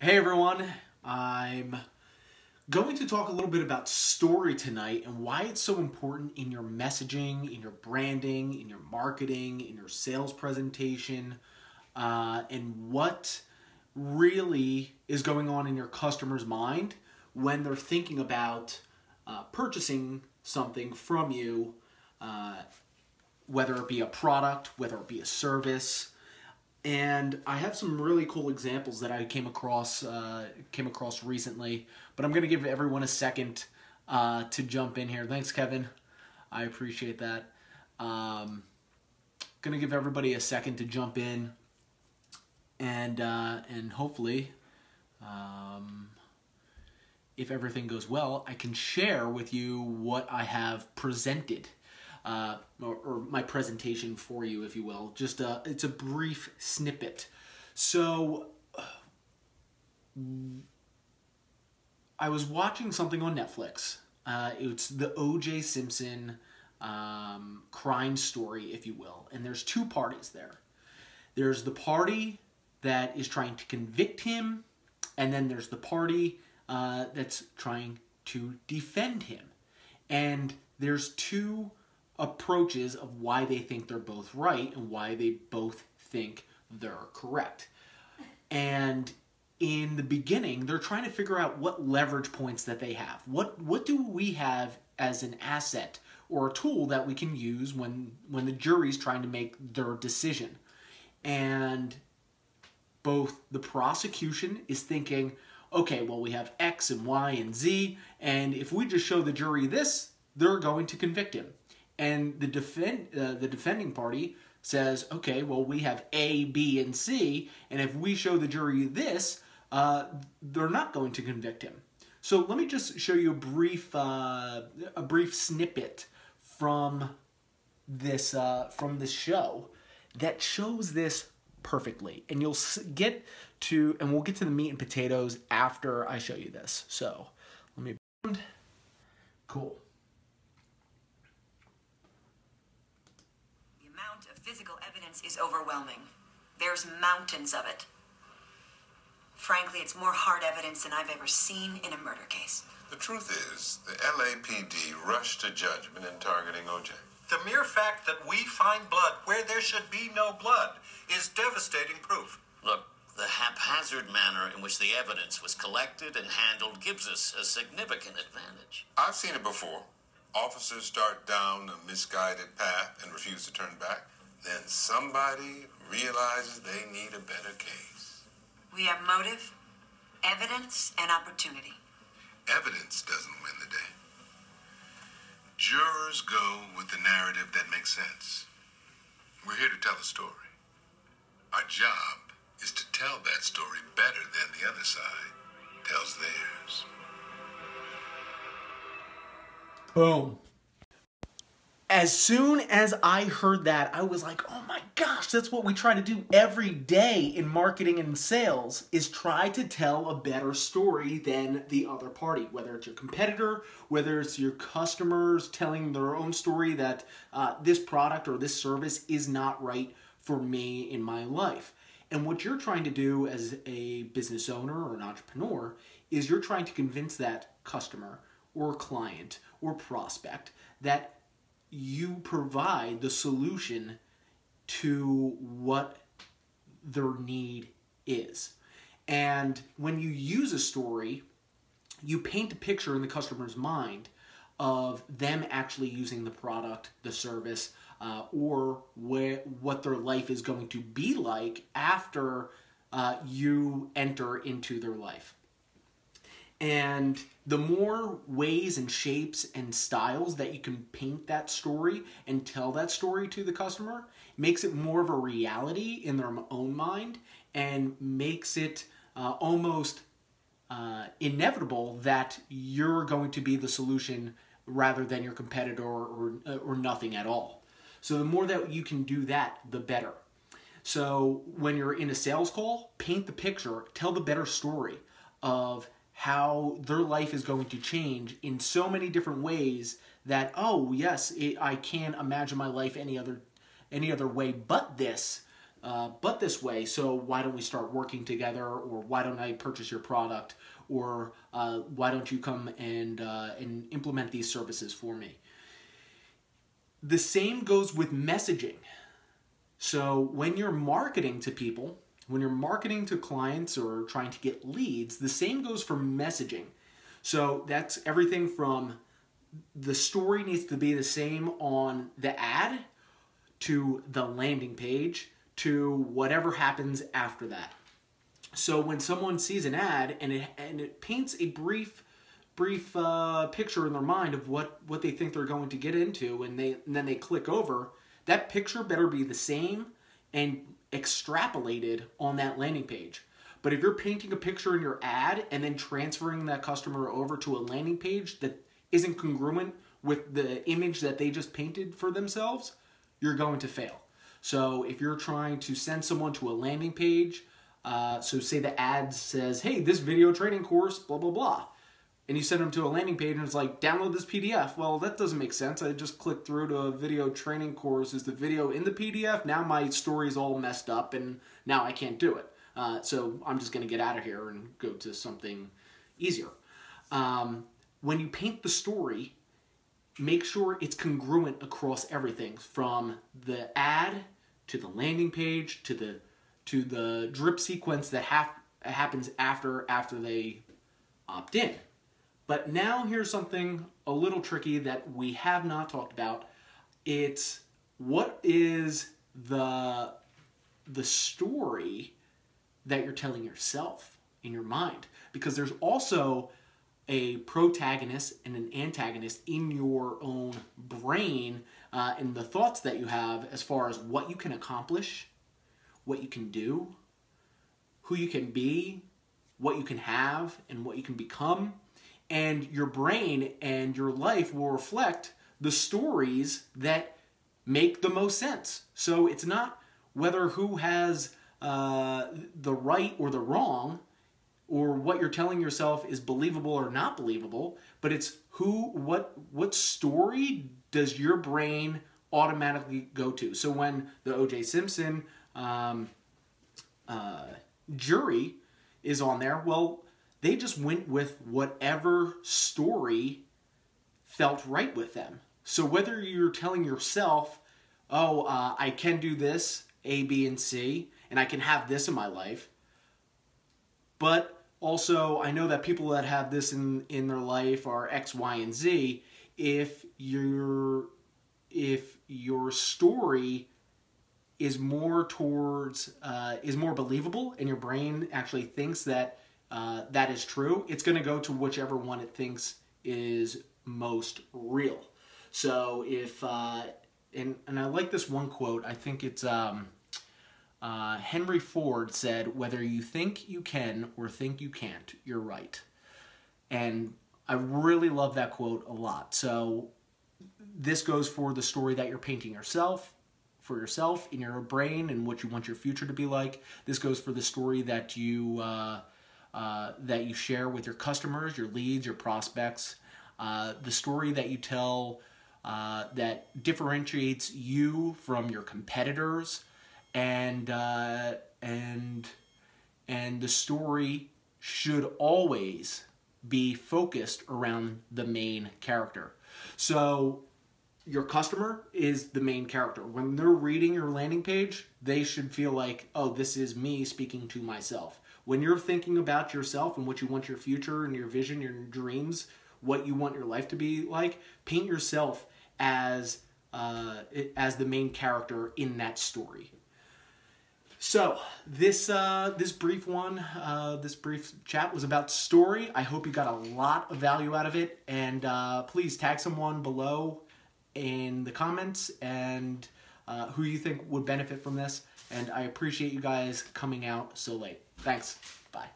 Hey everyone, I'm going to talk a little bit about story tonight and why it's so important in your messaging, in your branding, in your marketing, in your sales presentation, and what really is going on in your customer's mind when they're thinking about purchasing something from you, whether it be a product, whether it be a service. And I have some really cool examples that I came across recently, but I'm going to give everyone a second to jump in here. Thanks, Kevin. I appreciate that. Going to give everybody a second to jump in, and hopefully, if everything goes well, I can share with you what I have presented. Or my presentation for you, if you will. Just it's a brief snippet. So I was watching something on Netflix. It's the O.J. Simpson crime story, if you will. And there's two parties there. There's the party that is trying to convict him, and then there's the party that's trying to defend him. And there's two approaches of why they think they're both right and why they both think they're correct. And in the beginning, they're trying to figure out what leverage points that they have. What do we have as an asset or a tool that we can use when the jury's trying to make their decision? And both the prosecution is thinking, okay, well, we have X and Y and Z, and if we just show the jury this, they're going to convict him. And the defending party says, okay, well, we have A, B, and C, and if we show the jury this, they're not going to convict him. So let me just show you a brief snippet from this show that shows this perfectly, and we'll get to the meat and potatoes after I show you this. So let me. Cool. Physical evidence is overwhelming. There's mountains of it. Frankly, it's more hard evidence than I've ever seen in a murder case. The truth is, the LAPD rushed to judgment in targeting OJ. The mere fact that we find blood where there should be no blood is devastating proof. Look, the haphazard manner in which the evidence was collected and handled gives us a significant advantage. I've seen it before. Officers start down a misguided path and refuse to turn back. Then somebody realizes they need a better case. We have motive, evidence, and opportunity. Evidence doesn't win the day. Jurors go with the narrative that makes sense. We're here to tell a story. Our job is to tell that story better than the other side tells theirs. Boom. As soon as I heard that, I was like, oh my gosh, that's what we try to do every day in marketing and sales, is try to tell a better story than the other party, whether it's your competitor, whether it's your customers telling their own story that this product or this service is not right for me in my life. And what you're trying to do as a business owner or an entrepreneur is you're trying to convince that customer or client or prospect that you provide the solution to what their need is. And when you use a story, you paint a picture in the customer's mind of them actually using the product, the service, or what their life is going to be like after you enter into their life. And the more ways and shapes and styles that you can paint that story and tell that story to the customer makes it more of a reality in their own mind and makes it almost inevitable that you're going to be the solution rather than your competitor or nothing at all. So the more that you can do that, the better. So when you're in a sales call, paint the picture, tell the better story of how their life is going to change in so many different ways that, oh yes, I can't imagine my life any other way but this. but this way, so why don't we start working together, or why don't I purchase your product, or why don't you come and implement these services for me? The same goes with messaging. So when you're marketing to people, when you're marketing to clients or trying to get leads, the same goes for messaging. So that's everything from the story needs to be the same on the ad to the landing page to whatever happens after that. So when someone sees an ad and it paints a brief picture in their mind of what they think they're going to get into, and then they click over, that picture better be the same and extrapolated on that landing page. But if you're painting a picture in your ad and then transferring that customer over to a landing page that isn't congruent with the image that they just painted for themselves, you're going to fail. So if you're trying to send someone to a landing page, so say the ad says, hey, this video training course, blah, blah, blah, and you send them to a landing page and it's like, download this PDF. Well, that doesn't make sense. I just clicked through to a video training course. Is the video in the PDF? Now my story's all messed up and now I can't do it. So I'm just going to get out of here and go to something easier. When you paint the story, make sure it's congruent across everything, from the ad to the landing page to the drip sequence that happens after they opt in. But now here's something a little tricky that we have not talked about. It's what is the story that you're telling yourself in your mind, because there's also a protagonist and an antagonist in your own brain, and the thoughts that you have as far as what you can accomplish, what you can do, who you can be, what you can have, and what you can become. And your brain and your life will reflect the stories that make the most sense. So it's not whether who has the right or the wrong, or what you're telling yourself is believable or not believable, but it's what story does your brain automatically go to. So when the O.J. Simpson jury is on there, well, they just went with whatever story felt right with them. So whether you're telling yourself, oh, I can do this, A, B, and C, and I can have this in my life, but also I know that people that have this in their life are X, Y, and Z. If your story is more believable, and your brain actually thinks that that is true, it's going to go to whichever one it thinks is most real. So if and I like this one quote. I think it's Henry Ford said, "Whether you think you can or think you can't, you're right." And I really love that quote a lot. So this goes for the story that you're painting for yourself in your brain and what you want your future to be like. This goes for the story that you share with your customers, your leads, your prospects. The story that you tell that differentiates you from your competitors, and the story should always be focused around the main character. So your customer is the main character. When they're reading your landing page, they should feel like, oh, this is me speaking to myself. When you're thinking about yourself and what you want your future and your vision, your dreams, what you want your life to be like, paint yourself as the main character in that story. So this brief chat was about story. I hope you got a lot of value out of it, and please tag someone below in the comments and who you think would benefit from this. And I appreciate you guys coming out so late. Thanks. Bye.